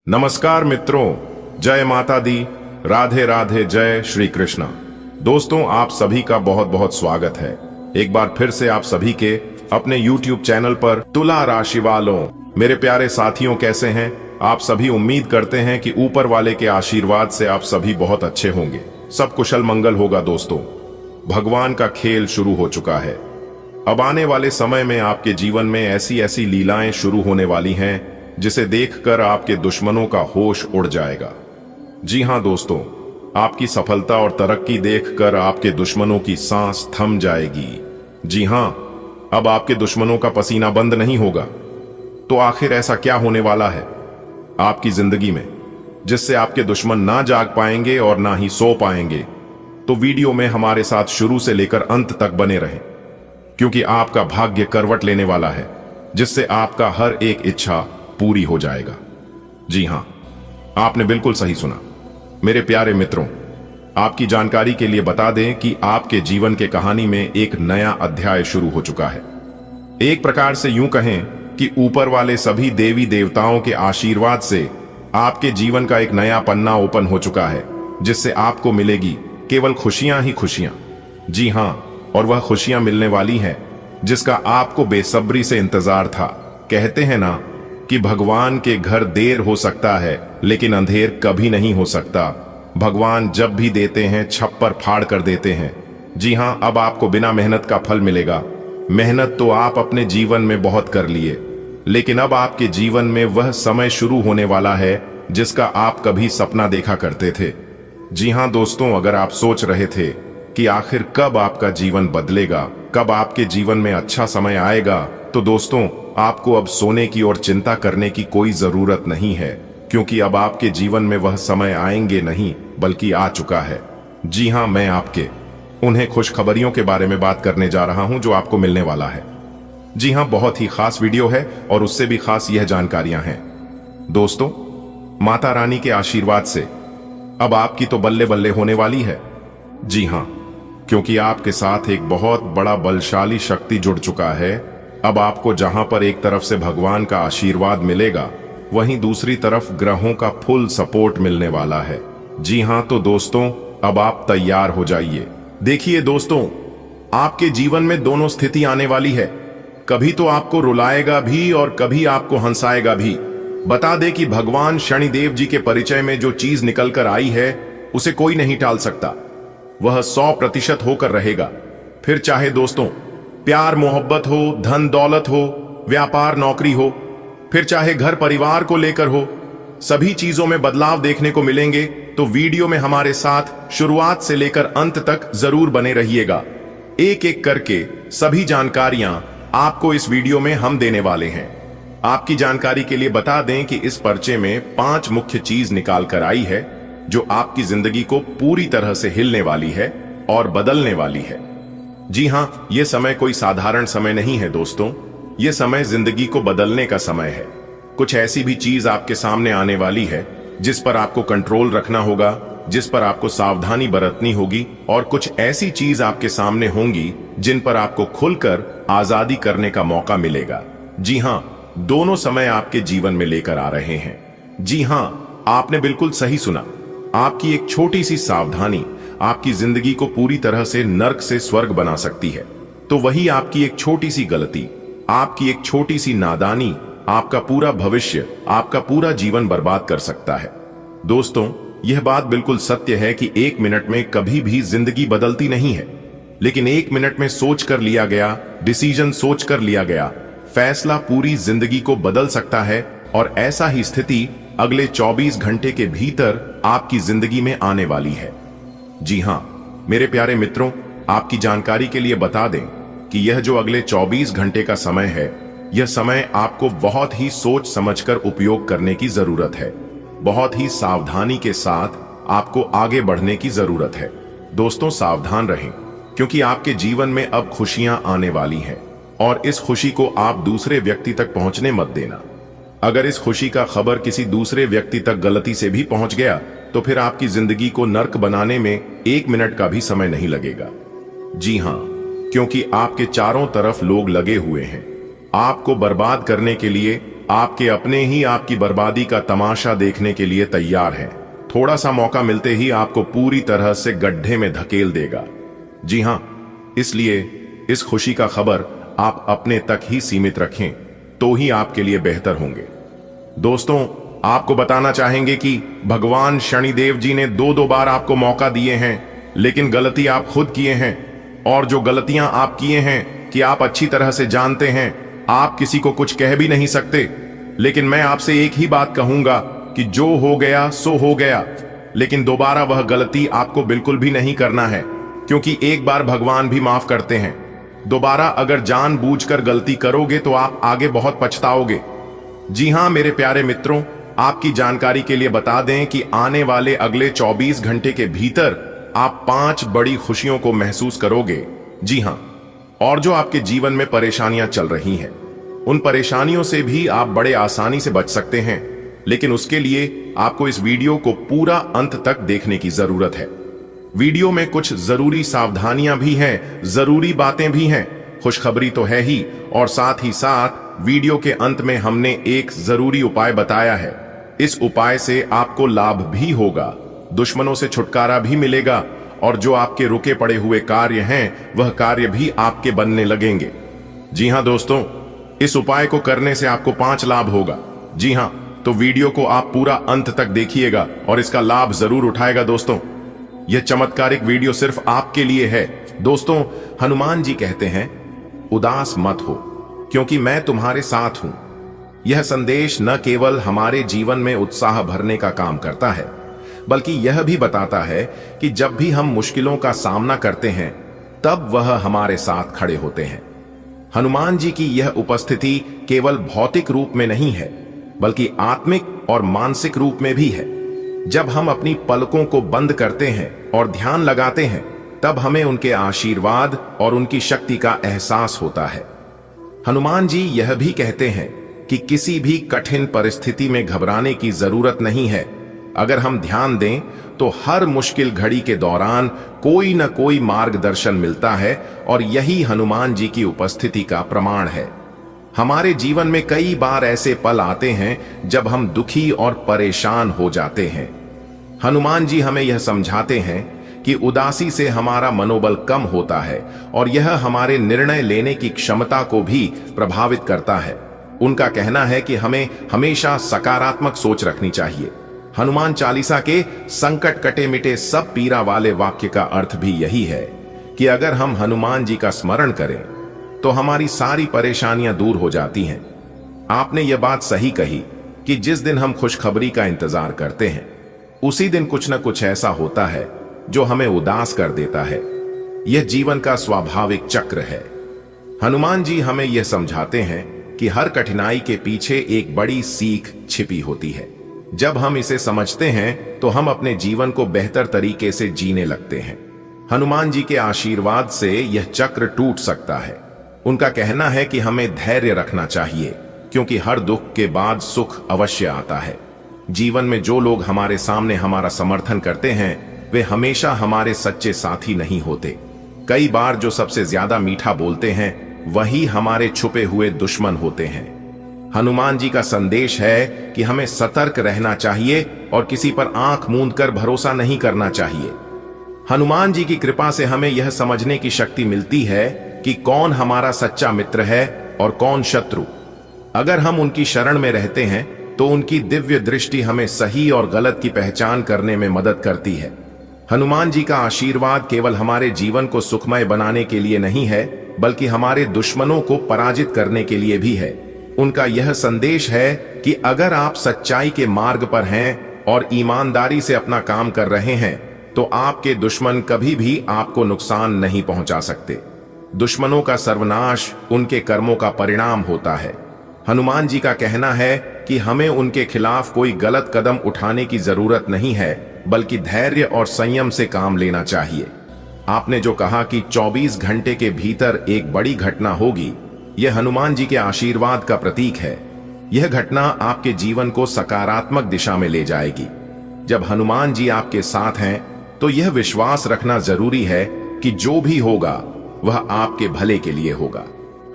नमस्कार मित्रों, जय माता दी, राधे राधे, जय श्री कृष्णा। दोस्तों, आप सभी का बहुत बहुत स्वागत है एक बार फिर से आप सभी के अपने YouTube चैनल पर। तुला राशि वालों, मेरे प्यारे साथियों, कैसे हैं आप सभी? उम्मीद करते हैं कि ऊपर वाले के आशीर्वाद से आप सभी बहुत अच्छे होंगे, सब कुशल मंगल होगा। दोस्तों, भगवान का खेल शुरू हो चुका है। अब आने वाले समय में आपके जीवन में ऐसी ऐसी लीलाएं शुरू होने वाली हैं जिसे देखकर आपके दुश्मनों का होश उड़ जाएगा। जी हां दोस्तों, आपकी सफलता और तरक्की देखकर आपके दुश्मनों की सांस थम जाएगी। जी हां, अब आपके दुश्मनों का पसीना बंद नहीं होगा। तो आखिर ऐसा क्या होने वाला है आपकी जिंदगी में जिससे आपके दुश्मन ना जाग पाएंगे और ना ही सो पाएंगे? तो वीडियो में हमारे साथ शुरू से लेकर अंत तक बने रहें, क्योंकि आपका भाग्य करवट लेने वाला है जिससे आपका हर एक इच्छा पूरी हो जाएगा। जी हां, आपने बिल्कुल सही सुना मेरे प्यारे मित्रों। आपकी जानकारी के लिए बता दें कि आपके जीवन के कहानी में एक नया अध्याय शुरू हो चुका है। एक प्रकार से यूं कहें कि ऊपर वाले सभी देवी देवताओं के आशीर्वाद से आपके जीवन का एक नया पन्ना ओपन हो चुका है, जिससे आपको मिलेगी केवल खुशियां ही खुशियां। जी हां, और वह खुशियां मिलने वाली हैं जिसका आपको बेसब्री से इंतजार था। कहते हैं ना कि भगवान के घर देर हो सकता है लेकिन अंधेर कभी नहीं हो सकता। भगवान जब भी देते हैं छप्पर फाड़ कर देते हैं। जी हां, अब आपको बिना मेहनत का फल मिलेगा। मेहनत तो आप अपने जीवन में बहुत कर लिए, लेकिन अब आपके जीवन में वह समय शुरू होने वाला है जिसका आप कभी सपना देखा करते थे। जी हां दोस्तों, अगर आप सोच रहे थे कि आखिर कब आपका जीवन बदलेगा, कब आपके जीवन में अच्छा समय आएगा, तो दोस्तों, आपको अब सोने की और चिंता करने की कोई जरूरत नहीं है, क्योंकि अब आपके जीवन में वह समय आएंगे नहीं बल्कि आ चुका है। जी हां, मैं आपके उन्हें खुशखबरियों के बारे में बात करने जा रहा हूं जो आपको मिलने वाला है। जी हां, बहुत ही खास वीडियो है और उससे भी खास यह जानकारियां हैं। दोस्तों, माता रानी के आशीर्वाद से अब आपकी तो बल्ले बल्ले होने वाली है। जी हां, क्योंकि आपके साथ एक बहुत बड़ा बलशाली शक्ति जुड़ चुका है। अब आपको जहां पर एक तरफ से भगवान का आशीर्वाद मिलेगा, वहीं दूसरी तरफ ग्रहों का फुल सपोर्ट मिलने वाला है। जी हां, तो दोस्तों, अब आप तैयार हो जाइए। देखिए दोस्तों, आपके जीवन में दोनों स्थिति आने वाली है। कभी तो आपको रुलाएगा भी और कभी आपको हंसाएगा भी। बता दे कि भगवान शनिदेव जी के परिचय में जो चीज निकल कर आई है उसे कोई नहीं टाल सकता। वह 100% होकर रहेगा। फिर चाहे दोस्तों प्यार मोहब्बत हो, धन दौलत हो, व्यापार नौकरी हो, फिर चाहे घर परिवार को लेकर हो, सभी चीजों में बदलाव देखने को मिलेंगे। तो वीडियो में हमारे साथ शुरुआत से लेकर अंत तक जरूर बने रहिएगा। एक एक करके सभी जानकारियां आपको इस वीडियो में हम देने वाले हैं। आपकी जानकारी के लिए बता दें कि इस पर्चे में 5 मुख्य चीज निकाल कर आई है जो आपकी जिंदगी को पूरी तरह से हिलने वाली है और बदलने वाली है। जी हां, यह समय कोई साधारण समय नहीं है दोस्तों, यह समय जिंदगी को बदलने का समय है। कुछ ऐसी भी चीज आपके सामने आने वाली है जिस पर आपको कंट्रोल रखना होगा, जिस पर आपको सावधानी बरतनी होगी, और कुछ ऐसी चीज आपके सामने होंगी जिन पर आपको खुलकर आजादी करने का मौका मिलेगा। जी हां, दोनों समय आपके जीवन में लेकर आ रहे हैं। जी हां, आपने बिल्कुल सही सुना। आपकी एक छोटी सी सावधानी आपकी जिंदगी को पूरी तरह से नर्क से स्वर्ग बना सकती है। तो वही आपकी एक छोटी सी गलती, आपकी एक छोटी सी नादानी आपका पूरा भविष्य, आपका पूरा जीवन बर्बाद कर सकता है। दोस्तों, यह बात बिल्कुल सत्य है कि 1 मिनट में कभी भी जिंदगी बदलती नहीं है, लेकिन 1 मिनट में सोच कर लिया गया डिसीजन, सोच कर लिया गया फैसला पूरी जिंदगी को बदल सकता है। और ऐसा ही स्थिति अगले 24 घंटे के भीतर आपकी जिंदगी में आने वाली है। जी हां मेरे प्यारे मित्रों, आपकी जानकारी के लिए बता दें कि यह जो अगले 24 घंटे का समय है, यह समय आपको बहुत ही सोच समझकर उपयोग करने की जरूरत है। बहुत ही सावधानी के साथ आपको आगे बढ़ने की जरूरत है। दोस्तों, सावधान रहें, क्योंकि आपके जीवन में अब खुशियां आने वाली हैं और इस खुशी को आप दूसरे व्यक्ति तक पहुंचने मत देना। अगर इस खुशी का खबर किसी दूसरे व्यक्ति तक गलती से भी पहुंच गया तो फिर आपकी जिंदगी को नर्क बनाने में 1 मिनट का भी समय नहीं लगेगा। जी हां, क्योंकि आपके चारों तरफ लोग लगे हुए हैं आपको बर्बाद करने के लिए, आपके अपने ही आपकी बर्बादी का तमाशा देखने के लिए तैयार हैं। थोड़ा सा मौका मिलते ही आपको पूरी तरह से गड्ढे में धकेल देगा। जी हां, इसलिए इस खुशी का खबर आप अपने तक ही सीमित रखें तो ही आपके लिए बेहतर होंगे। दोस्तों, आपको बताना चाहेंगे कि भगवान शनिदेव जी ने दो बार आपको मौका दिए हैं, लेकिन गलती आप खुद किए हैं। और जो गलतियां आप किए हैं कि आप अच्छी तरह से जानते हैं, आप किसी को कुछ कह भी नहीं सकते। लेकिन मैं आपसे एक ही बात कहूंगा कि जो हो गया सो हो गया, लेकिन दोबारा वह गलती आपको बिल्कुल भी नहीं करना है, क्योंकि एक बार भगवान भी माफ करते हैं। दोबारा अगर जानबूझकर गलती करोगे तो आप आगे बहुत पछताओगे। जी हां मेरे प्यारे मित्रों, आपकी जानकारी के लिए बता दें कि आने वाले अगले 24 घंटे के भीतर आप 5 बड़ी खुशियों को महसूस करोगे। जी हां, और जो आपके जीवन में परेशानियां चल रही हैं, उन परेशानियों से भी आप बड़े आसानी से बच सकते हैं। लेकिन उसके लिए आपको इस वीडियो को पूरा अंत तक देखने की जरूरत है। वीडियो में कुछ जरूरी सावधानियां भी हैं, जरूरी बातें भी हैं। खुशखबरी तो है ही, और साथ ही साथ वीडियो के अंत में हमने एक जरूरी उपाय बताया है। इस उपाय से आपको लाभ भी होगा, दुश्मनों से छुटकारा भी मिलेगा, और जो आपके रुके पड़े हुए कार्य हैं वह कार्य भी आपके बनने लगेंगे। जी हां दोस्तों, इस उपाय को करने से आपको 5 लाभ होगा। जी हां, तो वीडियो को आप पूरा अंत तक देखिएगा और इसका लाभ जरूर उठाएगा। दोस्तों, यह चमत्कारिक वीडियो सिर्फ आपके लिए है। दोस्तों, हनुमान जी कहते हैं, उदास मत हो क्योंकि मैं तुम्हारे साथ हूं। यह संदेश न केवल हमारे जीवन में उत्साह भरने का काम करता है, बल्कि यह भी बताता है कि जब भी हम मुश्किलों का सामना करते हैं, तब वह हमारे साथ खड़े होते हैं। हनुमान जी की यह उपस्थिति केवल भौतिक रूप में नहीं है, बल्कि आत्मिक और मानसिक रूप में भी है। जब हम अपनी पलकों को बंद करते हैं और ध्यान लगाते हैं, तब हमें उनके आशीर्वाद और उनकी शक्ति का एहसास होता है। हनुमान जी यह भी कहते हैं कि किसी भी कठिन परिस्थिति में घबराने की जरूरत नहीं है। अगर हम ध्यान दें तो हर मुश्किल घड़ी के दौरान कोई न कोई मार्गदर्शन मिलता है, और यही हनुमान जी की उपस्थिति का प्रमाण है। हमारे जीवन में कई बार ऐसे पल आते हैं जब हम दुखी और परेशान हो जाते हैं। हनुमान जी हमें यह समझाते हैं कि उदासी से हमारा मनोबल कम होता है, और यह हमारे निर्णय लेने की क्षमता को भी प्रभावित करता है। उनका कहना है कि हमें हमेशा सकारात्मक सोच रखनी चाहिए। हनुमान चालीसा के संकट कटे मिटे सब पीरा वाले वाक्य का अर्थ भी यही है कि अगर हम हनुमान जी का स्मरण करें तो हमारी सारी परेशानियां दूर हो जाती हैं। आपने यह बात सही कही कि जिस दिन हम खुशखबरी का इंतजार करते हैं, उसी दिन कुछ न कुछ ऐसा होता है जो हमें उदास कर देता है। यह जीवन का स्वाभाविक चक्र है। हनुमान जी हमें यह समझाते हैं कि हर कठिनाई के पीछे एक बड़ी सीख छिपी होती है। जब हम इसे समझते हैं तो हम अपने जीवन को बेहतर तरीके से जीने लगते हैं। हनुमान जी के आशीर्वाद से यह चक्र टूट सकता है। उनका कहना है कि हमें धैर्य रखना चाहिए, क्योंकि हर दुख के बाद सुख अवश्य आता है। जीवन में जो लोग हमारे सामने हमारा समर्थन करते हैं, वे हमेशा हमारे सच्चे साथी नहीं होते। कई बार जो सबसे ज्यादा मीठा बोलते हैं, वही हमारे छुपे हुए दुश्मन होते हैं। हनुमान जी का संदेश है कि हमें सतर्क रहना चाहिए और किसी पर आंख मूंद कर भरोसा नहीं करना चाहिए। हनुमान जी की कृपा से हमें यह समझने की शक्ति मिलती है कि कौन हमारा सच्चा मित्र है और कौन शत्रु। अगर हम उनकी शरण में रहते हैं तो उनकी दिव्य दृष्टि हमें सही और गलत की पहचान करने में मदद करती है। हनुमान जी का आशीर्वाद केवल हमारे जीवन को सुखमय बनाने के लिए नहीं है, बल्कि हमारे दुश्मनों को पराजित करने के लिए भी है। उनका यह संदेश है कि अगर आप सच्चाई के मार्ग पर हैं और ईमानदारी से अपना काम कर रहे हैं, तो आपके दुश्मन कभी भी आपको नुकसान नहीं पहुंचा सकते। दुश्मनों का सर्वनाश उनके कर्मों का परिणाम होता है। हनुमान जी का कहना है कि हमें उनके खिलाफ कोई गलत कदम उठाने की जरूरत नहीं है, बल्कि धैर्य और संयम से काम लेना चाहिए। आपने जो कहा कि 24 घंटे के भीतर एक बड़ी घटना होगी, यह हनुमान जी के आशीर्वाद का प्रतीक है। यह घटना आपके जीवन को सकारात्मक दिशा में ले जाएगी। जब हनुमान जी आपके साथ हैं, तो यह विश्वास रखना जरूरी है कि जो भी होगा वह आपके भले के लिए होगा।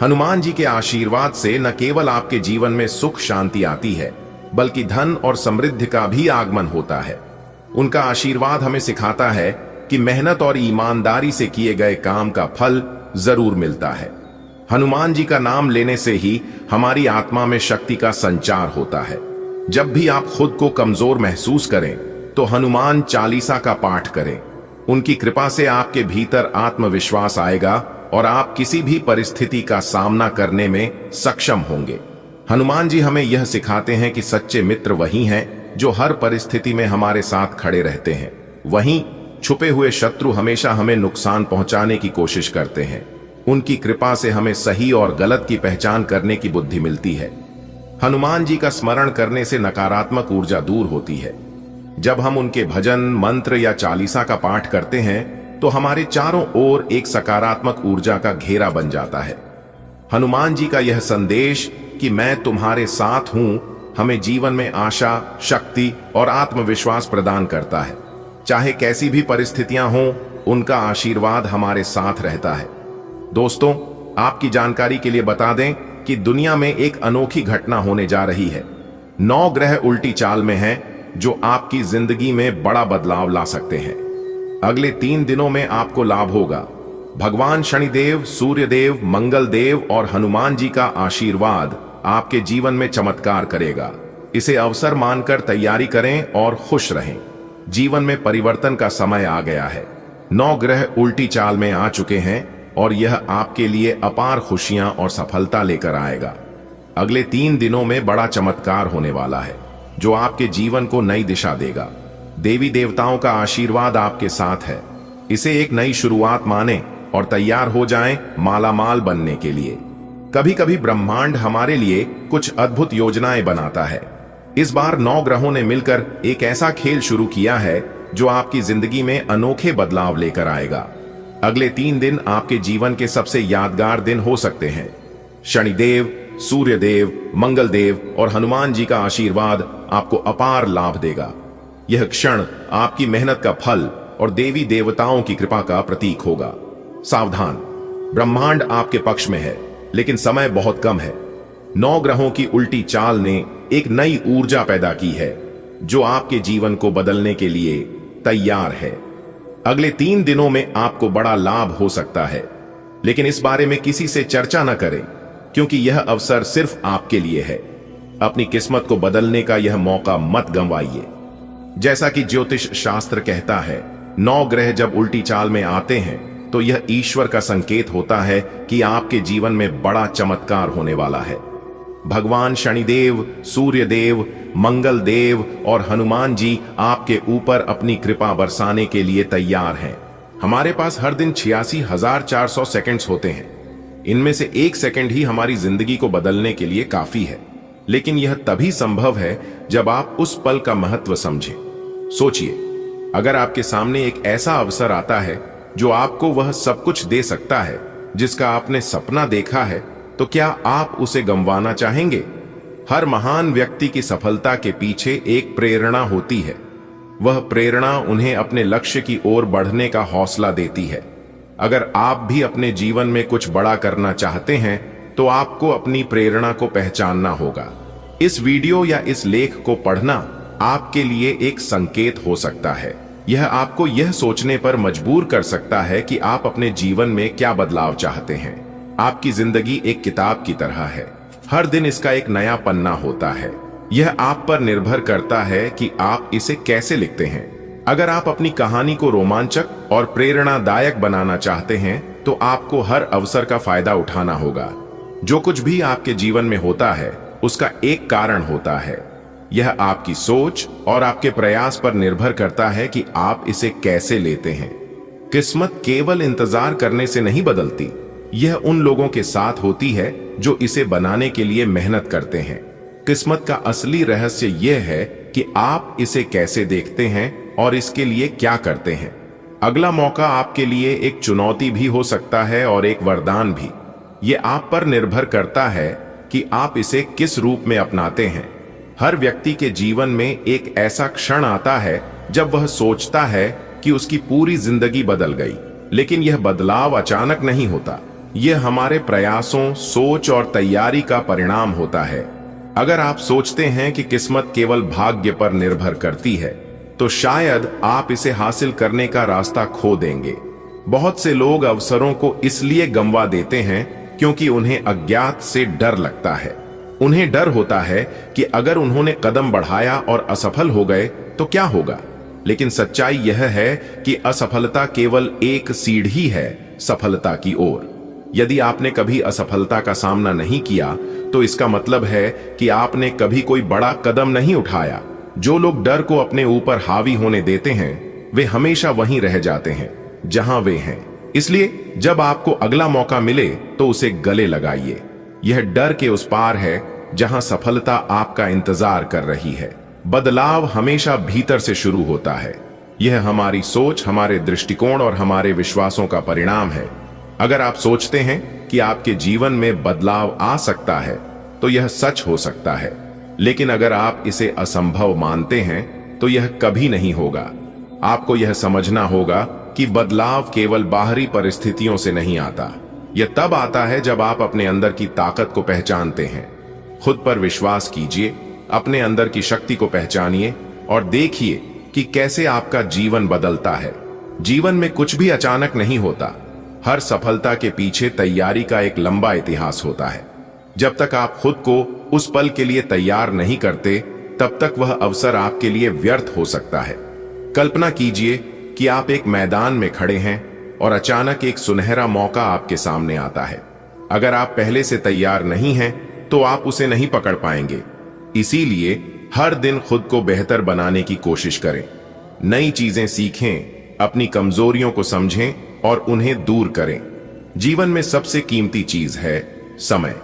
हनुमान जी के आशीर्वाद से न केवल आपके जीवन में सुख शांति आती है, बल्कि धन और समृद्धि का भी आगमन होता है। उनका आशीर्वाद हमें सिखाता है कि मेहनत और ईमानदारी से किए गए काम का फल जरूर मिलता है। हनुमान जी का नाम लेने से ही हमारी आत्मा में शक्ति का संचार होता है। जब भी आप खुद को कमजोर महसूस करें तो हनुमान चालीसा का पाठ करें। उनकी कृपा से आपके भीतर आत्मविश्वास आएगा और आप किसी भी परिस्थिति का सामना करने में सक्षम होंगे। हनुमान जी हमें यह सिखाते हैं कि सच्चे मित्र वही हैं जो हर परिस्थिति में हमारे साथ खड़े रहते हैं। वहीं छुपे हुए शत्रु हमेशा हमें नुकसान पहुंचाने की कोशिश करते हैं। उनकी कृपा से हमें सही और गलत की पहचान करने की बुद्धि मिलती है। हनुमान जी का स्मरण करने से नकारात्मक ऊर्जा दूर होती है। जब हम उनके भजन, मंत्र या चालीसा का पाठ करते हैं तो हमारे चारों ओर एक सकारात्मक ऊर्जा का घेरा बन जाता है। हनुमान जी का यह संदेश कि मैं तुम्हारे साथ हूं हमें जीवन में आशा, शक्ति और आत्मविश्वास प्रदान करता है। चाहे कैसी भी परिस्थितियां हों, उनका आशीर्वाद हमारे साथ रहता है। दोस्तों, आपकी जानकारी के लिए बता दें कि दुनिया में एक अनोखी घटना होने जा रही है। 9 ग्रह उल्टी चाल में हैं जो आपकी जिंदगी में बड़ा बदलाव ला सकते हैं। अगले 3 दिनों में आपको लाभ होगा। भगवान शनिदेव, सूर्यदेव, मंगल देव और हनुमान जी का आशीर्वाद आपके जीवन में चमत्कार करेगा। इसे अवसर मानकर तैयारी करें और खुश रहें। जीवन में परिवर्तन का समय आ गया है। 9 ग्रह उल्टी चाल में आ चुके हैं और यह आपके लिए अपार खुशियां और सफलता लेकर आएगा। अगले 3 दिनों में बड़ा चमत्कार होने वाला है जो आपके जीवन को नई दिशा देगा। देवी देवताओं का आशीर्वाद आपके साथ है। इसे एक नई शुरुआत माने और तैयार हो जाएं मालामाल बनने के लिए। कभी कभी ब्रह्मांड हमारे लिए कुछ अद्भुत योजनाएं बनाता है। इस बार 9 ग्रहों ने मिलकर एक ऐसा खेल शुरू किया है जो आपकी जिंदगी में अनोखे बदलाव लेकर आएगा। अगले 3 दिन आपके जीवन के सबसे यादगार दिन हो सकते हैं। शनिदेव, सूर्यदेव, मंगलदेव और हनुमान जी का आशीर्वाद आपको अपार लाभ देगा। यह क्षण आपकी मेहनत का फल और देवी देवताओं की कृपा का प्रतीक होगा। सावधान, ब्रह्मांड आपके पक्ष में है, लेकिन समय बहुत कम है। 9 ग्रहों की उल्टी चाल ने एक नई ऊर्जा पैदा की है जो आपके जीवन को बदलने के लिए तैयार है। अगले 3 दिनों में आपको बड़ा लाभ हो सकता है, लेकिन इस बारे में किसी से चर्चा न करें क्योंकि यह अवसर सिर्फ आपके लिए है। अपनी किस्मत को बदलने का यह मौका मत गंवाइए। जैसा कि ज्योतिष शास्त्र कहता है, 9 ग्रह जब उल्टी चाल में आते हैं तो यह ईश्वर का संकेत होता है कि आपके जीवन में बड़ा चमत्कार होने वाला है। भगवान शनिदेव, सूर्यदेव, मंगल देव और हनुमान जी आपके ऊपर अपनी कृपा बरसाने के लिए तैयार हैं। हमारे पास हर दिन 86,400 सेकंड्स होते हैं। इनमें से 1 सेकंड ही हमारी जिंदगी को बदलने के लिए काफी है, लेकिन यह तभी संभव है जब आप उस पल का महत्व समझें। सोचिए, अगर आपके सामने एक ऐसा अवसर आता है जो आपको वह सब कुछ दे सकता है जिसका आपने सपना देखा है, तो क्या आप उसे गंवाना चाहेंगे? हर महान व्यक्ति की सफलता के पीछे एक प्रेरणा होती है। वह प्रेरणा उन्हें अपने लक्ष्य की ओर बढ़ने का हौसला देती है। अगर आप भी अपने जीवन में कुछ बड़ा करना चाहते हैं तो आपको अपनी प्रेरणा को पहचानना होगा। इस वीडियो या इस लेख को पढ़ना आपके लिए एक संकेत हो सकता है। यह आपको यह सोचने पर मजबूर कर सकता है कि आप अपने जीवन में क्या बदलाव चाहते हैं। आपकी जिंदगी एक किताब की तरह है। हर दिन इसका एक नया पन्ना होता है। यह आप पर निर्भर करता है कि आप इसे कैसे लिखते हैं। अगर आप अपनी कहानी को रोमांचक और प्रेरणादायक बनाना चाहते हैं तो आपको हर अवसर का फायदा उठाना होगा। जो कुछ भी आपके जीवन में होता है उसका एक कारण होता है। यह आपकी सोच और आपके प्रयास पर निर्भर करता है कि आप इसे कैसे लेते हैं। किस्मत केवल इंतजार करने से नहीं बदलती, यह उन लोगों के साथ होती है जो इसे बनाने के लिए मेहनत करते हैं। किस्मत का असली रहस्य यह है कि आप इसे कैसे देखते हैं और इसके लिए क्या करते हैं। अगला मौका आपके लिए एक चुनौती भी हो सकता है और एक वरदान भी। यह आप पर निर्भर करता है कि आप इसे किस रूप में अपनाते हैं। हर व्यक्ति के जीवन में एक ऐसा क्षण आता है जब वह सोचता है कि उसकी पूरी जिंदगी बदल गई, लेकिन यह बदलाव अचानक नहीं होता। यह हमारे प्रयासों, सोच और तैयारी का परिणाम होता है। अगर आप सोचते हैं कि किस्मत केवल भाग्य पर निर्भर करती है, तो शायद आप इसे हासिल करने का रास्ता खो देंगे। बहुत से लोग अवसरों को इसलिए गंवा देते हैं क्योंकि उन्हें अज्ञात से डर लगता है। उन्हें डर होता है कि अगर उन्होंने कदम बढ़ाया और असफल हो गए तो क्या होगा। लेकिन सच्चाई यह है कि असफलता केवल एक सीढ़ी है सफलता की ओर। यदि आपने कभी असफलता का सामना नहीं किया तो इसका मतलब है कि आपने कभी कोई बड़ा कदम नहीं उठाया। जो लोग डर को अपने ऊपर हावी होने देते हैं, वे हमेशा वहीं रह जाते हैं जहां वे हैं। इसलिए जब आपको अगला मौका मिले तो उसे गले लगाइए। यह डर के उस पार है जहां सफलता आपका इंतजार कर रही है। बदलाव हमेशा भीतर से शुरू होता है। यह हमारी सोच, हमारे दृष्टिकोण और हमारे विश्वासों का परिणाम है। अगर आप सोचते हैं कि आपके जीवन में बदलाव आ सकता है तो यह सच हो सकता है, लेकिन अगर आप इसे असंभव मानते हैं तो यह कभी नहीं होगा। आपको यह समझना होगा कि बदलाव केवल बाहरी परिस्थितियों से नहीं आता। यह तब आता है जब आप अपने अंदर की ताकत को पहचानते हैं। खुद पर विश्वास कीजिए, अपने अंदर की शक्ति को पहचानिए और देखिए कि कैसे आपका जीवन बदलता है। जीवन में कुछ भी अचानक नहीं होता। हर सफलता के पीछे तैयारी का एक लंबा इतिहास होता है। जब तक आप खुद को उस पल के लिए तैयार नहीं करते, तब तक वह अवसर आपके लिए व्यर्थ हो सकता है। कल्पना कीजिए कि आप एक मैदान में खड़े हैं और अचानक एक सुनहरा मौका आपके सामने आता है। अगर आप पहले से तैयार नहीं हैं, तो आप उसे नहीं पकड़ पाएंगे। इसीलिए हर दिन खुद को बेहतर बनाने की कोशिश करें। नई चीजें सीखें, अपनी कमजोरियों को समझें और उन्हें दूर करें। जीवन में सबसे कीमती चीज है समय।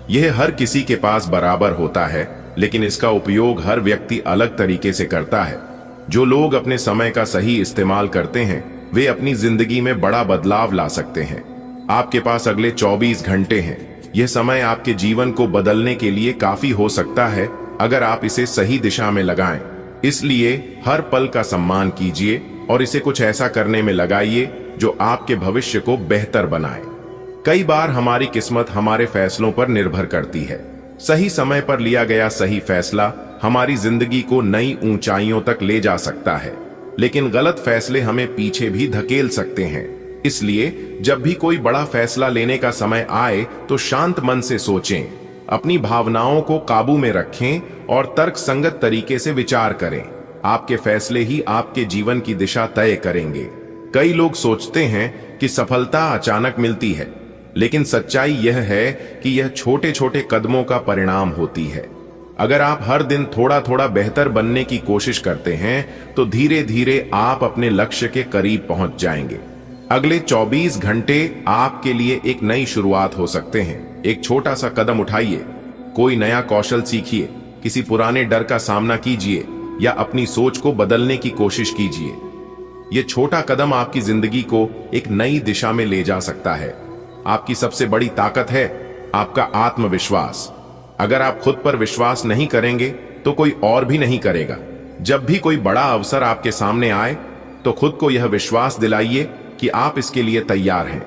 यह हर किसी के पास बराबर होता है, लेकिन इसका उपयोग हर व्यक्ति अलग तरीके से करता है। जो लोग अपने समय का सही इस्तेमाल करते हैं, वे अपनी जिंदगी में बड़ा बदलाव ला सकते हैं। आपके पास अगले 24 घंटे हैं। यह समय आपके जीवन को बदलने के लिए काफी हो सकता है अगर आप इसे सही दिशा में लगाएं। इसलिए हर पल का सम्मान कीजिए और इसे कुछ ऐसा करने में लगाइए जो आपके भविष्य को बेहतर बनाए। कई बार हमारी किस्मत हमारे फैसलों पर निर्भर करती है। सही समय पर लिया गया सही फैसला हमारी जिंदगी को नई ऊंचाइयों तक ले जा सकता है, लेकिन गलत फैसले हमें पीछे भी धकेल सकते हैं। इसलिए जब भी कोई बड़ा फैसला लेने का समय आए तो शांत मन से सोचें, अपनी भावनाओं को काबू में रखें और तर्कसंगत तरीके से विचार करें। आपके फैसले ही आपके जीवन की दिशा तय करेंगे। कई लोग सोचते हैं कि सफलता अचानक मिलती है, लेकिन सच्चाई यह है कि यह छोटे छोटे कदमों का परिणाम होती है। अगर आप हर दिन थोड़ा थोड़ा बेहतर बनने की कोशिश करते हैं तो धीरे धीरे आप अपने लक्ष्य के करीब पहुंच जाएंगे। अगले 24 घंटे आपके लिए एक नई शुरुआत हो सकते हैं। एक छोटा सा कदम उठाइए, कोई नया कौशल सीखिए, किसी पुराने डर का सामना कीजिए या अपनी सोच को बदलने की कोशिश कीजिए। यह छोटा कदम आपकी जिंदगी को एक नई दिशा में ले जा सकता है। आपकी सबसे बड़ी ताकत है आपका आत्मविश्वास। अगर आप खुद पर विश्वास नहीं करेंगे तो कोई और भी नहीं करेगा। जब भी कोई बड़ा अवसर आपके सामने आए तो खुद को यह विश्वास दिलाइए कि आप इसके लिए तैयार हैं।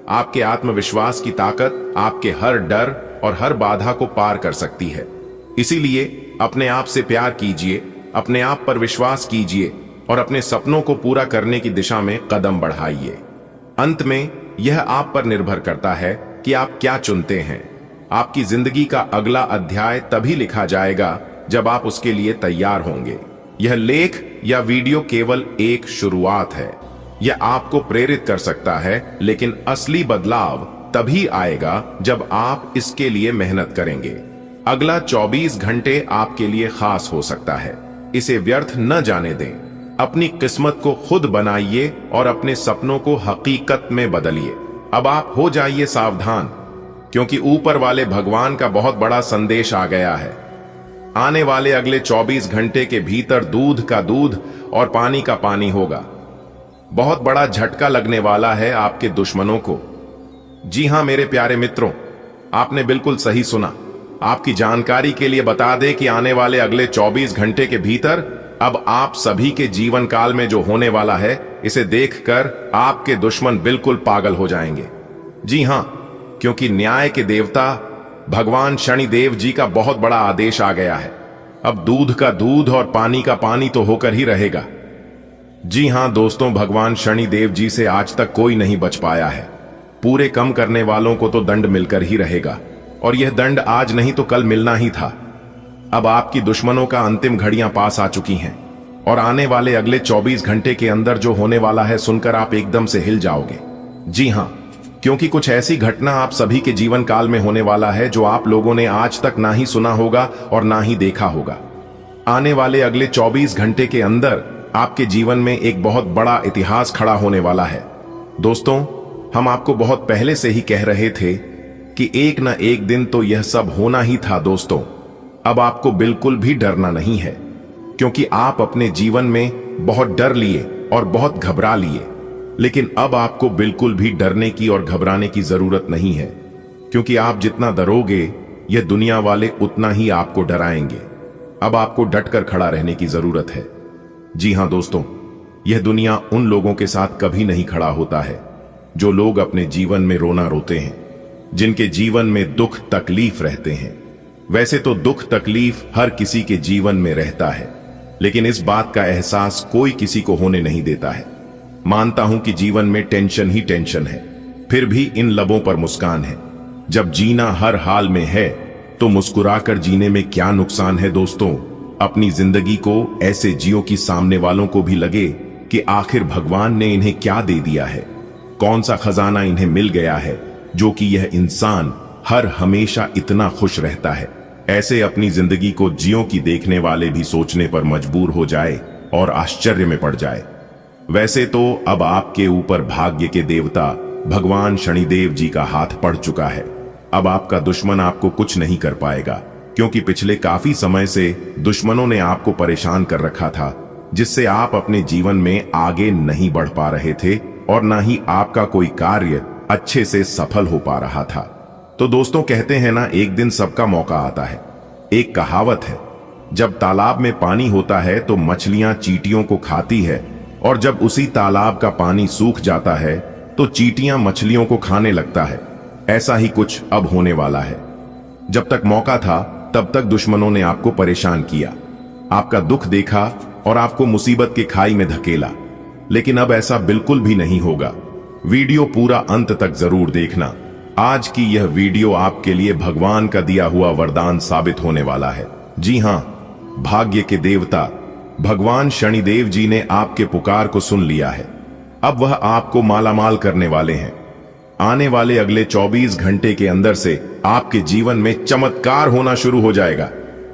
आपके आत्मविश्वास की ताकत आपके हर डर और हर बाधा को पार कर सकती है। इसीलिए अपने आप से प्यार कीजिए, अपने आप पर विश्वास कीजिए और अपने सपनों को पूरा करने की दिशा में कदम बढ़ाइए। अंत में यह आप पर निर्भर करता है कि आप क्या चुनते हैं। आपकी जिंदगी का अगला अध्याय तभी लिखा जाएगा जब आप उसके लिए तैयार होंगे। यह लेख या वीडियो केवल एक शुरुआत है। यह आपको प्रेरित कर सकता है, लेकिन असली बदलाव तभी आएगा जब आप इसके लिए मेहनत करेंगे। अगला 24 घंटे आपके लिए खास हो सकता है। इसे व्यर्थ न जाने दें। अपनी किस्मत को खुद बनाइए और अपने सपनों को हकीकत में बदलिए। अब आप हो जाइए सावधान, क्योंकि ऊपर वाले भगवान का बहुत बड़ा संदेश आ गया है। आने वाले अगले 24 घंटे के भीतर दूध का दूध और पानी का पानी होगा। बहुत बड़ा झटका लगने वाला है आपके दुश्मनों को। जी हां मेरे प्यारे मित्रों, आपने बिल्कुल सही सुना। आपकी जानकारी के लिए बता दें कि आने वाले अगले 24 घंटे के भीतर अब आप सभी के जीवन काल में जो होने वाला है, इसे देखकर आपके दुश्मन बिल्कुल पागल हो जाएंगे। जी हां, क्योंकि न्याय के देवता भगवान शनिदेव जी का बहुत बड़ा आदेश आ गया है। अब दूध का दूध और पानी का पानी तो होकर ही रहेगा। जी हां दोस्तों, भगवान शनिदेव जी से आज तक कोई नहीं बच पाया है। पूरे कम करने वालों को तो दंड मिलकर ही रहेगा, और यह दंड आज नहीं तो कल मिलना ही था। अब आपकी दुश्मनों का अंतिम घड़ियां पास आ चुकी हैं, और आने वाले अगले 24 घंटे के अंदर जो होने वाला है सुनकर आप एकदम से हिल जाओगे। जी हां, क्योंकि कुछ ऐसी घटना आप सभी के जीवन काल में होने वाला है जो आप लोगों ने आज तक ना ही सुना होगा और ना ही देखा होगा। आने वाले अगले 24 घंटे के अंदर आपके जीवन में एक बहुत बड़ा इतिहास खड़ा होने वाला है। दोस्तों, हम आपको बहुत पहले से ही कह रहे थे कि एक ना एक दिन तो यह सब होना ही था। दोस्तों, अब आपको बिल्कुल भी डरना नहीं है, क्योंकि आप अपने जीवन में बहुत डर लिए और बहुत घबरा लिए, लेकिन अब आपको बिल्कुल भी डरने की और घबराने की जरूरत नहीं है, क्योंकि आप जितना डरोगे यह दुनिया वाले उतना ही आपको डराएंगे। अब आपको डटकर खड़ा रहने की जरूरत है। जी हां दोस्तों, यह दुनिया उन लोगों के साथ कभी नहीं खड़ा होता है जो लोग अपने जीवन में रोना रोते हैं, जिनके जीवन में दुख तकलीफ रहते हैं। वैसे तो दुख तकलीफ हर किसी के जीवन में रहता है, लेकिन इस बात का एहसास कोई किसी को होने नहीं देता है। मानता हूं कि जीवन में टेंशन ही टेंशन है, फिर भी इन लबों पर मुस्कान है। जब जीना हर हाल में है तो मुस्कुराकर जीने में क्या नुकसान है। दोस्तों, अपनी जिंदगी को ऐसे जियो कि सामने वालों को भी लगे कि आखिर भगवान ने इन्हें क्या दे दिया है, कौन सा खजाना इन्हें मिल गया है जो कि यह इंसान हर हमेशा इतना खुश रहता है। ऐसे अपनी जिंदगी को जियो की देखने वाले भी सोचने पर मजबूर हो जाए और आश्चर्य में पड़ जाए। वैसे तो अब आपके ऊपर भाग्य के देवता भगवान शनिदेव जी का हाथ पड़ चुका है। अब आपका दुश्मन आपको कुछ नहीं कर पाएगा, क्योंकि पिछले काफी समय से दुश्मनों ने आपको परेशान कर रखा था, जिससे आप अपने जीवन में आगे नहीं बढ़ पा रहे थे और ना ही आपका कोई कार्य अच्छे से सफल हो पा रहा था। तो दोस्तों, कहते हैं ना, एक दिन सबका मौका आता है। एक कहावत है, जब तालाब में पानी होता है तो मछलियां चींटियों को खाती है, और जब उसी तालाब का पानी सूख जाता है तो चींटियां मछलियों को खाने लगता है। ऐसा ही कुछ अब होने वाला है। जब तक मौका था तब तक दुश्मनों ने आपको परेशान किया, आपका दुख देखा और आपको मुसीबत के खाई में धकेला, लेकिन अब ऐसा बिल्कुल भी नहीं होगा। वीडियो पूरा अंत तक जरूर देखना। आज की यह वीडियो आपके लिए भगवान का दिया हुआ वरदान साबित होने वाला है। जी हां, भाग्य के देवता भगवान शनिदेव जी ने आपके पुकार को सुन लिया है। अब वह आपको मालामाल करने वाले हैं। आने वाले अगले 24 घंटे के अंदर से आपके जीवन में चमत्कार होना शुरू हो जाएगा।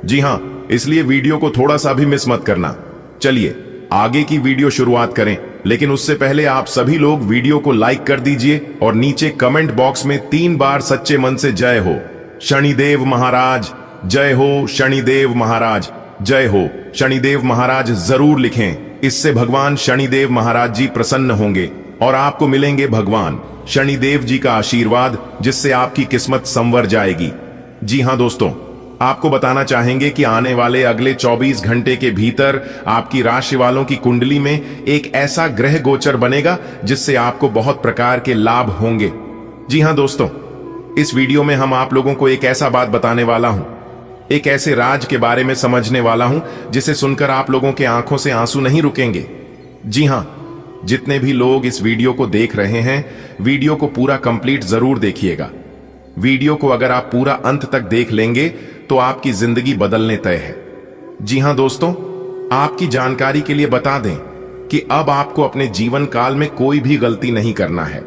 जी हां, इसलिए वीडियो को थोड़ा सा भी मिस मत करना। चलिए आगे की वीडियो शुरुआत करें, लेकिन उससे पहले आप सभी लोग वीडियो को लाइक कर दीजिए और नीचे कमेंट बॉक्स में 3 बार सच्चे मन से जय हो शनिदेव महाराज, जय हो शनिदेव महाराज, जय हो शनिदेव महाराज जरूर लिखें। इससे भगवान शनिदेव महाराज जी प्रसन्न होंगे और आपको मिलेंगे भगवान शनिदेव जी का आशीर्वाद, जिससे आपकी किस्मत संवर जाएगी। जी हां दोस्तों, आपको बताना चाहेंगे कि आने वाले अगले 24 घंटे के भीतर आपकी राशि वालों की कुंडली में एक ऐसा ग्रह गोचर बनेगा जिससे आपको बहुत प्रकार के लाभ होंगे। जी हां दोस्तों, इस वीडियो में हम आप लोगों को एक ऐसा बात बताने वाला हूं, एक ऐसे राज के बारे में समझने वाला हूं जिसे सुनकर आप लोगों के आंखों से आंसू नहीं रुकेंगे। जी हां, जितने भी लोग इस वीडियो को देख रहे हैं, वीडियो को पूरा कंप्लीट जरूर देखिएगा। वीडियो को अगर आप पूरा अंत तक देख लेंगे तो आपकी जिंदगी बदलने तय है। जी हां दोस्तों, आपकी जानकारी के लिए बता दें कि अब आपको अपने जीवन काल में कोई भी गलती नहीं करना है।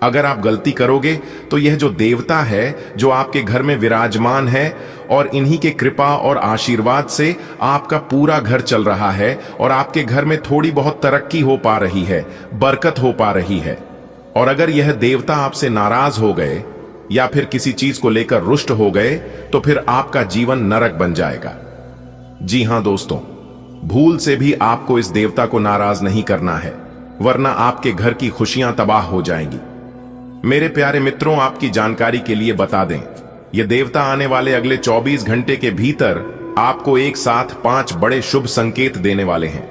अगर आप गलती करोगे तो यह जो देवता है जो आपके घर में विराजमान है, और इन्हीं के कृपा और आशीर्वाद से आपका पूरा घर चल रहा है और आपके घर में थोड़ी बहुत तरक्की हो पा रही है, बरकत हो पा रही है। और अगर यह देवता आपसे नाराज हो गए या फिर किसी चीज को लेकर रुष्ट हो गए तो फिर आपका जीवन नरक बन जाएगा। जी हां दोस्तों, भूल से भी आपको इस देवता को नाराज नहीं करना है, वरना आपके घर की खुशियां तबाह हो जाएंगी। मेरे प्यारे मित्रों, आपकी जानकारी के लिए बता दें, यह देवता आने वाले अगले 24 घंटे के भीतर आपको एक साथ 5 बड़े शुभ संकेत देने वाले हैं,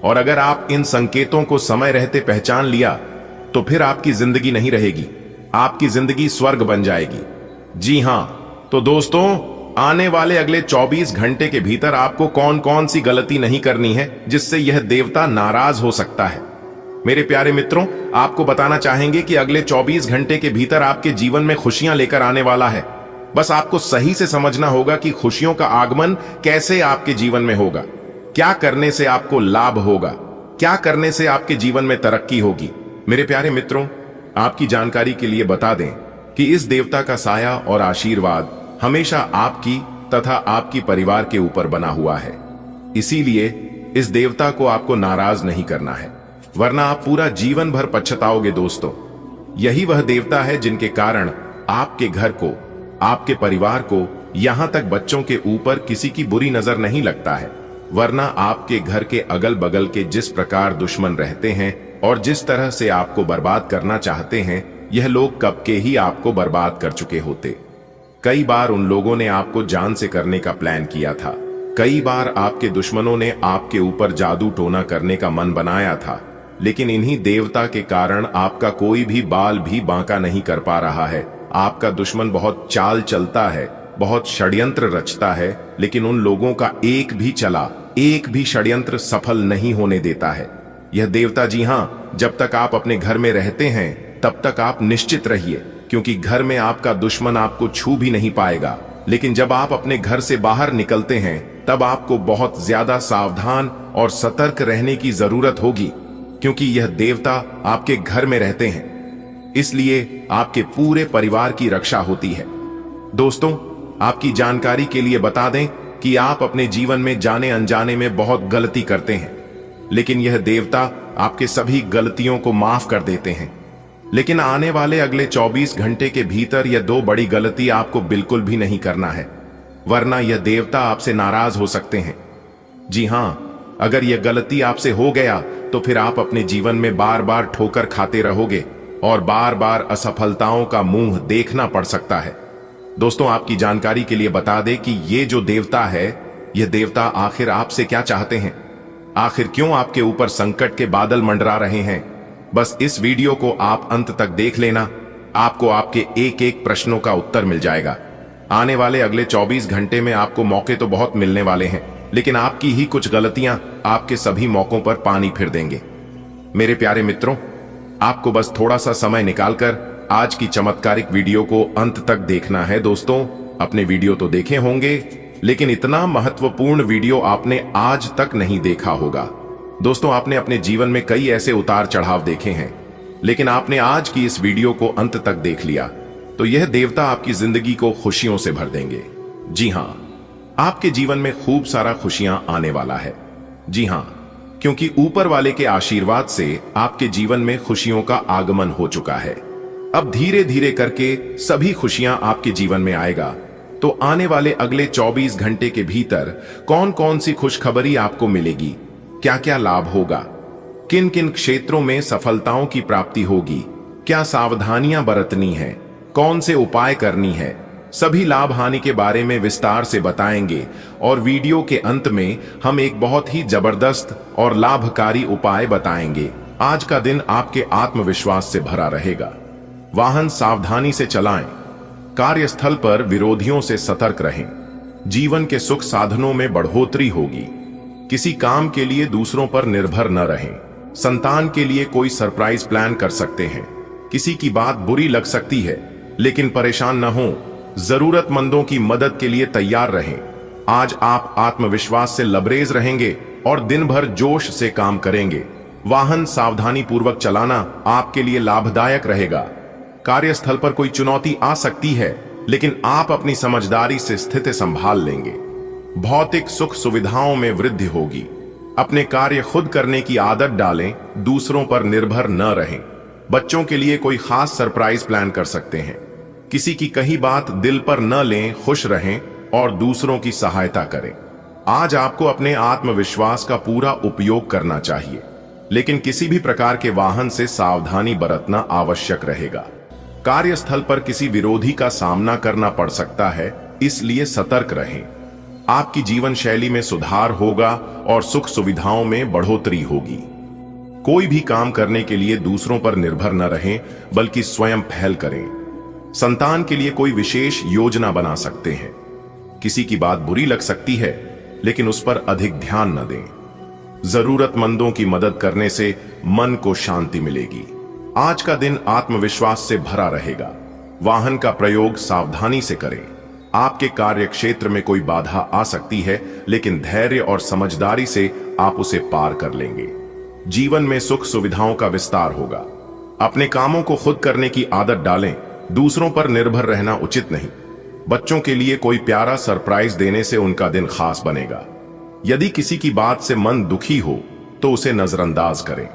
और अगर आप इन संकेतों को समय रहते पहचान लिया तो फिर आपकी जिंदगी नहीं रहेगी, आपकी जिंदगी स्वर्ग बन जाएगी। जी हां, तो दोस्तों, आने वाले अगले 24 घंटे के भीतर आपको कौन कौन सी गलती नहीं करनी है जिससे यह देवता नाराज हो सकता है। मेरे प्यारे मित्रों, आपको बताना चाहेंगे कि अगले 24 घंटे के भीतर आपके जीवन में खुशियां लेकर आने वाला है। बस आपको सही से समझना होगा कि खुशियों का आगमन कैसे आपके जीवन में होगा, क्या करने से आपको लाभ होगा, क्या करने से आपके जीवन में तरक्की होगी। मेरे प्यारे मित्रों, आपकी जानकारी के लिए बता दें कि इस देवता का साया और आशीर्वाद हमेशा आपकी तथा आपकी परिवार के ऊपर बना हुआ है। इसीलिए इस देवता को आपको नाराज नहीं करना है, वरना आप पूरा जीवन भर पछताओगे। दोस्तों, यही वह देवता है जिनके कारण आपके घर को, आपके परिवार को, यहां तक बच्चों के ऊपर किसी की बुरी नजर नहीं लगता है। वरना आपके घर के अगल बगल के जिस प्रकार दुश्मन रहते हैं और जिस तरह से आपको बर्बाद करना चाहते हैं, यह लोग कब के ही आपको बर्बाद कर चुके होते। कई बार उन लोगों ने आपको जान से करने का प्लान किया था। कई बार आपके दुश्मनों ने आपके ऊपर जादू टोना करने का मन बनाया था, लेकिन इन्हीं देवता के कारण आपका कोई भी बाल भी बांका नहीं कर पा रहा है। आपका दुश्मन बहुत चाल चलता है, बहुत षड्यंत्र रचता है, लेकिन उन लोगों का एक भी षड्यंत्र सफल नहीं होने देता है। यह देवता, जी हां, जब तक आप अपने घर में रहते हैं तब तक आप निश्चित रहिए, क्योंकि घर में आपका दुश्मन आपको छू भी नहीं पाएगा। लेकिन जब आप अपने घर से बाहर निकलते हैं तब आपको बहुत ज्यादा सावधान और सतर्क रहने की जरूरत होगी, क्योंकि यह देवता आपके घर में रहते हैं, इसलिए आपके पूरे परिवार की रक्षा होती है। दोस्तों, आपकी जानकारी के लिए बता दें कि आप अपने जीवन में जाने अनजाने में बहुत गलती करते हैं, लेकिन यह देवता आपके सभी गलतियों को माफ कर देते हैं। लेकिन आने वाले अगले 24 घंटे के भीतर यह 2 बड़ी गलती आपको बिल्कुल भी नहीं करना है, वरना यह देवता आपसे नाराज हो सकते हैं। जी हां, अगर यह गलती आपसे हो गया तो फिर आप अपने जीवन में बार बार ठोकर खाते रहोगे और बार बार असफलताओं का मुंह देखना पड़ सकता है। दोस्तों, आपकी जानकारी के लिए बता दें कि ये जो देवता है, यह देवता आखिर आपसे क्या चाहते हैं, आखिर क्यों आपके ऊपर संकट के बादल मंडरा रहे हैं। बस इस वीडियो को आप अंत तक देख लेना, आपको आपके एक एक प्रश्नों का उत्तर मिल जाएगा। आने वाले अगले 24 घंटे में आपको मौके तो बहुत मिलने वाले हैं, लेकिन आपकी ही कुछ गलतियां आपके सभी मौकों पर पानी फिर देंगे। मेरे प्यारे मित्रों, आपको बस थोड़ा सा समय निकालकर आज की चमत्कारिक वीडियो को अंत तक देखना है। दोस्तों, अपने वीडियो तो देखे होंगे, लेकिन इतना महत्वपूर्ण वीडियो आपने आज तक नहीं देखा होगा। दोस्तों, आपने अपने जीवन में कई ऐसे उतार चढ़ाव देखे हैं, लेकिन आपने आज की इस वीडियो को अंत तक देख लिया तो यह देवता आपकी जिंदगी को खुशियों से भर देंगे। जी हां, आपके जीवन में खूब सारा खुशियां आने वाला है। जी हां, क्योंकि ऊपर वाले के आशीर्वाद से आपके जीवन में खुशियों का आगमन हो चुका है। अब धीरे धीरे करके सभी खुशियां आपके जीवन में आएगा। तो आने वाले अगले 24 घंटे के भीतर कौन कौन सी खुशखबरी आपको मिलेगी, क्या क्या लाभ होगा, किन किन क्षेत्रों में सफलताओं की प्राप्ति होगी, क्या सावधानियां बरतनी है, कौन से उपाय करनी है, सभी लाभ हानि के बारे में विस्तार से बताएंगे। और वीडियो के अंत में हम एक बहुत ही जबरदस्त और लाभकारी उपाय बताएंगे। आज का दिन आपके आत्मविश्वास से भरा रहेगा। वाहन सावधानी से चलाएं, कार्यस्थल पर विरोधियों से सतर्क रहें, जीवन के सुख साधनों में बढ़ोतरी होगी, किसी काम के लिए दूसरों पर निर्भर न रहें, संतान के लिए कोई सरप्राइज प्लान कर सकते हैं, किसी की बात बुरी लग सकती है लेकिन परेशान न हो, जरूरतमंदों की मदद के लिए तैयार रहें। आज आप आत्मविश्वास से लबरेज रहेंगे और दिन भर जोश से काम करेंगे। वाहन सावधानी पूर्वक चलाना आपके लिए लाभदायक रहेगा। कार्यस्थल पर कोई चुनौती आ सकती है, लेकिन आप अपनी समझदारी से स्थिति संभाल लेंगे। भौतिक सुख सुविधाओं में वृद्धि होगी। अपने कार्य खुद करने की आदत डालें, दूसरों पर निर्भर न रहें। बच्चों के लिए कोई खास सरप्राइज प्लान कर सकते हैं। किसी की कही बात दिल पर न लें, खुश रहें और दूसरों की सहायता करें। आज आपको अपने आत्मविश्वास का पूरा उपयोग करना चाहिए, लेकिन किसी भी प्रकार के वाहन से सावधानी बरतना आवश्यक रहेगा। कार्यस्थल पर किसी विरोधी का सामना करना पड़ सकता है, इसलिए सतर्क रहें। आपकी जीवन शैली में सुधार होगा और सुख सुविधाओं में बढ़ोतरी होगी। कोई भी काम करने के लिए दूसरों पर निर्भर न रहें, बल्कि स्वयं पहल करें। संतान के लिए कोई विशेष योजना बना सकते हैं। किसी की बात बुरी लग सकती है, लेकिन उस पर अधिक ध्यान न दें। जरूरतमंदों की मदद करने से मन को शांति मिलेगी। आज का दिन आत्मविश्वास से भरा रहेगा। वाहन का प्रयोग सावधानी से करें। आपके कार्य क्षेत्र में कोई बाधा आ सकती है, लेकिन धैर्य और समझदारी से आप उसे पार कर लेंगे। जीवन में सुख सुविधाओं का विस्तार होगा। अपने कामों को खुद करने की आदत डालें, दूसरों पर निर्भर रहना उचित नहीं। बच्चों के लिए कोई प्यारा सरप्राइज देने से उनका दिन खास बनेगा। यदि किसी की बात से मन दुखी हो तो उसे नजरअंदाज करें।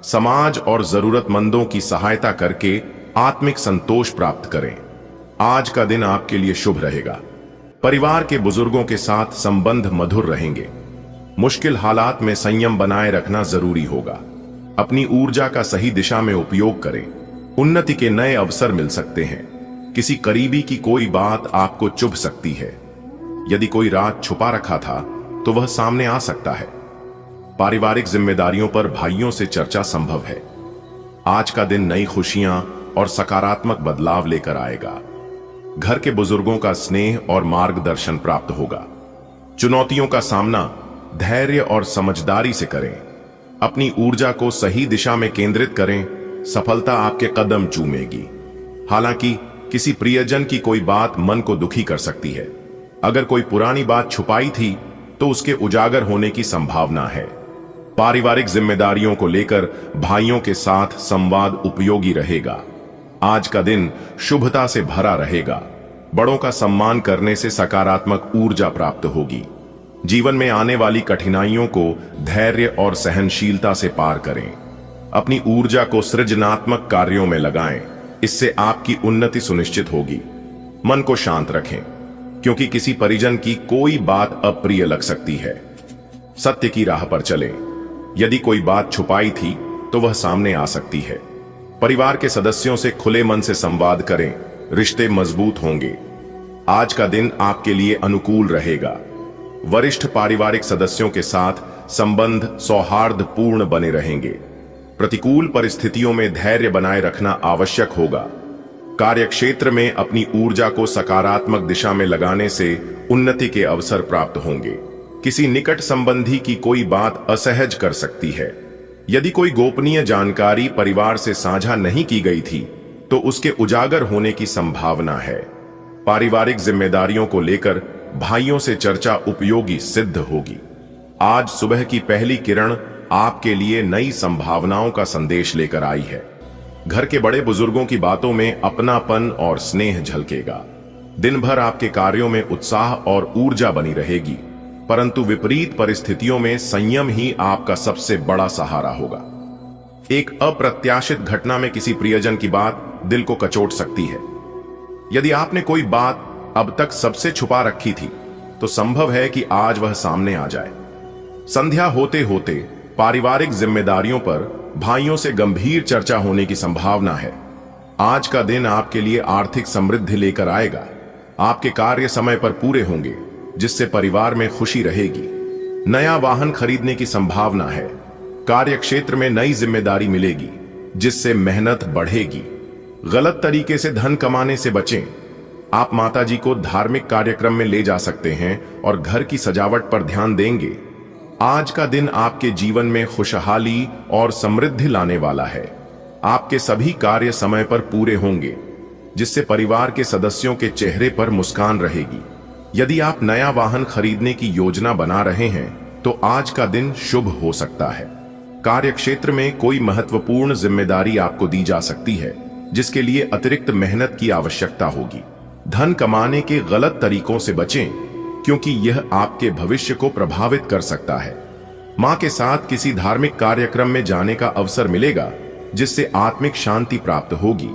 समाज और जरूरतमंदों की सहायता करके आत्मिक संतोष प्राप्त करें। आज का दिन आपके लिए शुभ रहेगा। परिवार के बुजुर्गों के साथ संबंध मधुर रहेंगे। मुश्किल हालात में संयम बनाए रखना जरूरी होगा। अपनी ऊर्जा का सही दिशा में उपयोग करें। उन्नति के नए अवसर मिल सकते हैं। किसी करीबी की कोई बात आपको चुभ सकती है। यदि कोई राज छुपा रखा था तो वह सामने आ सकता है। पारिवारिक जिम्मेदारियों पर भाइयों से चर्चा संभव है। आज का दिन नई खुशियां और सकारात्मक बदलाव लेकर आएगा। घर के बुजुर्गों का स्नेह और मार्गदर्शन प्राप्त होगा। चुनौतियों का सामना धैर्य और समझदारी से करें। अपनी ऊर्जा को सही दिशा में केंद्रित करें। सफलता आपके कदम चूमेगी। हालांकि किसी प्रियजन की कोई बात मन को दुखी कर सकती है। अगर कोई पुरानी बात छुपाई थी तो उसके उजागर होने की संभावना है। पारिवारिक जिम्मेदारियों को लेकर भाइयों के साथ संवाद उपयोगी रहेगा। आज का दिन शुभता से भरा रहेगा। बड़ों का सम्मान करने से सकारात्मक ऊर्जा प्राप्त होगी। जीवन में आने वाली कठिनाइयों को धैर्य और सहनशीलता से पार करें। अपनी ऊर्जा को सृजनात्मक कार्यों में लगाएं। इससे आपकी उन्नति सुनिश्चित होगी। मन को शांत रखें, क्योंकि किसी परिजन की कोई बात अप्रिय लग सकती है। सत्य की राह पर चलें। यदि कोई बात छुपाई थी तो वह सामने आ सकती है। परिवार के सदस्यों से खुले मन से संवाद करें। रिश्ते मजबूत होंगे। आज का दिन आपके लिए अनुकूल रहेगा। वरिष्ठ पारिवारिक सदस्यों के साथ संबंध सौहार्दपूर्ण बने रहेंगे। प्रतिकूल परिस्थितियों में धैर्य बनाए रखना आवश्यक होगा। कार्यक्षेत्र में अपनी ऊर्जा को सकारात्मक दिशा में लगाने से उन्नति के अवसर प्राप्त होंगे। किसी निकट संबंधी की कोई बात असहज कर सकती है। यदि कोई गोपनीय जानकारी परिवार से साझा नहीं की गई थी तो उसके उजागर होने की संभावना है। पारिवारिक जिम्मेदारियों को लेकर भाइयों से चर्चा उपयोगी सिद्ध होगी। आज सुबह की पहली किरण आपके लिए नई संभावनाओं का संदेश लेकर आई है। घर के बड़े बुजुर्गों की बातों में अपनापन और स्नेह झलकेगा। दिन भर आपके कार्यों में उत्साह और ऊर्जा बनी रहेगी, परंतु विपरीत परिस्थितियों में संयम ही आपका सबसे बड़ा सहारा होगा। एक अप्रत्याशित घटना में किसी प्रियजन की बात दिल को कचोट सकती है। यदि आपने कोई बात अब तक सबसे छुपा रखी थी तो संभव है कि आज वह सामने आ जाए। संध्या होते होते पारिवारिक जिम्मेदारियों पर भाइयों से गंभीर चर्चा होने की संभावना है। आज का दिन आपके लिए आर्थिक समृद्धि लेकर आएगा। आपके कार्य समय पर पूरे होंगे, जिससे परिवार में खुशी रहेगी। नया वाहन खरीदने की संभावना है। कार्य क्षेत्र में नई जिम्मेदारी मिलेगी, जिससे मेहनत बढ़ेगी। गलत तरीके से धन कमाने से बचें। आप माताजी को धार्मिक कार्यक्रम में ले जा सकते हैं और घर की सजावट पर ध्यान देंगे। आज का दिन आपके जीवन में खुशहाली और समृद्धि लाने वाला है। आपके सभी कार्य समय पर पूरे होंगे, जिससे परिवार के सदस्यों के चेहरे पर मुस्कान रहेगी। यदि आप नया वाहन खरीदने की योजना बना रहे हैं तो आज का दिन शुभ हो सकता है। कार्य क्षेत्र में कोई महत्वपूर्ण जिम्मेदारी आपको दी जा सकती है, जिसके लिए अतिरिक्त मेहनत की आवश्यकता होगी। धन कमाने के गलत तरीकों से बचें, क्योंकि यह आपके भविष्य को प्रभावित कर सकता है। मां के साथ किसी धार्मिक कार्यक्रम में जाने का अवसर मिलेगा, जिससे आत्मिक शांति प्राप्त होगी।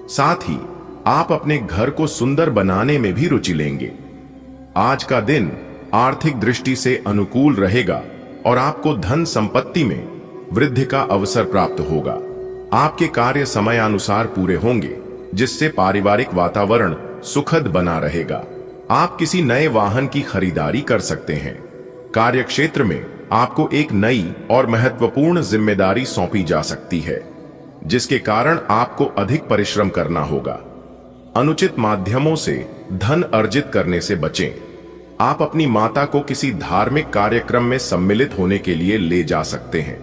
साथ ही आप अपने घर को सुंदर बनाने में भी रुचि लेंगे। आज का दिन आर्थिक दृष्टि से अनुकूल रहेगा और आपको धन संपत्ति में वृद्धि का अवसर प्राप्त होगा। आपके कार्य समयानुसार पूरे होंगे, जिससे पारिवारिक वातावरण सुखद बना रहेगा। आप किसी नए वाहन की खरीदारी कर सकते हैं। कार्य क्षेत्र में आपको एक नई और महत्वपूर्ण जिम्मेदारी सौंपी जा सकती है, जिसके कारण आपको अधिक परिश्रम करना होगा। अनुचित माध्यमों से धन अर्जित करने से बचें। आप अपनी माता को किसी धार्मिक कार्यक्रम में सम्मिलित होने के लिए ले जा सकते हैं।